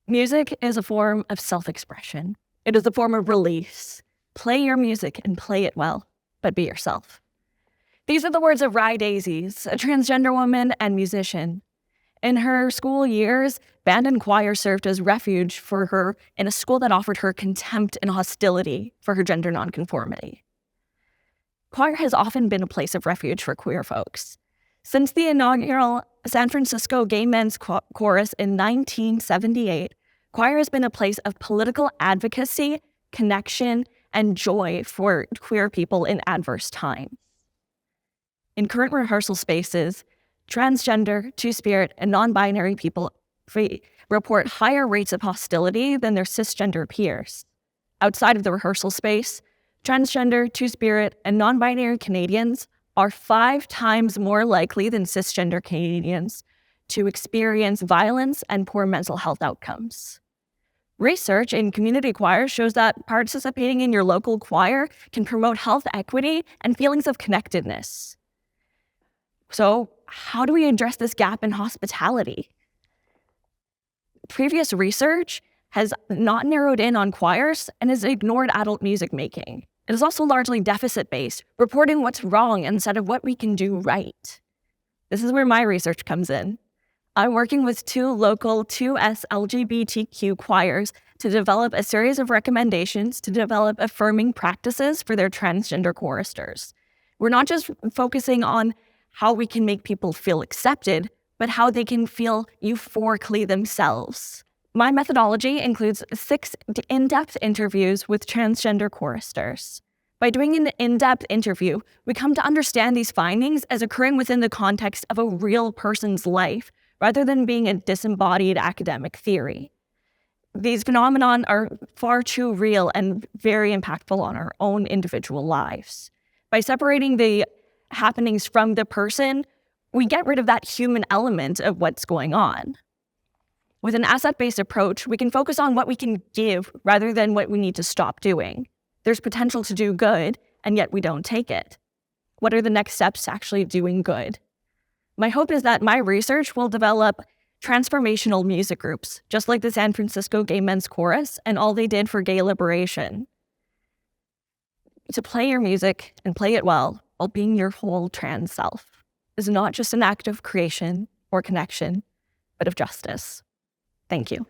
Music is a form of self-expression. It is a form of release. Play your music and play it well, but be yourself. These are the words of Rye Daisies, a transgender woman and musician. In her school years, band and choir served as refuge for her in a school that offered her contempt and hostility for her gender nonconformity. Choir has often been a place of refuge for queer folks. Since the inaugural San Francisco Gay Men's Chorus in 1978, choir has been a place of political advocacy, connection, and joy for queer people in adverse times. In current rehearsal spaces, transgender, two-spirit, and non-binary people report higher rates of hostility than their cisgender peers. Outside of the rehearsal space, transgender, two-spirit, and non-binary Canadians are 5 times more likely than cisgender Canadians to experience violence and poor mental health outcomes. Research in community choirs shows that participating in your local choir can promote health equity and feelings of connectedness. So, how do we address this gap in hospitality? Previous research has not narrowed in on choirs and has ignored adult music making. It is also largely deficit-based, reporting what's wrong instead of what we can do right. This is where my research comes in. I'm working with 2 local 2S LGBTQ choirs to develop a series of recommendations to develop affirming practices for their transgender choristers. We're not just focusing on how we can make people feel accepted, but how they can feel euphorically themselves. My methodology includes 6 in-depth interviews with transgender choristers. By doing an in-depth interview, we come to understand these findings as occurring within the context of a real person's life, rather than being a disembodied academic theory. These phenomena are far too real and very impactful on our own individual lives. By separating the happenings from the person, we get rid of that human element of what's going on. With an asset-based approach, we can focus on what we can give rather than what we need to stop doing. There's potential to do good, and yet we don't take it. What are the next steps to actually doing good? My hope is that my research will develop transformational music groups, just like the San Francisco Gay Men's Chorus and all they did for gay liberation. To play your music and play it well while being your whole trans self is not just an act of creation or connection, but of justice. Thank you.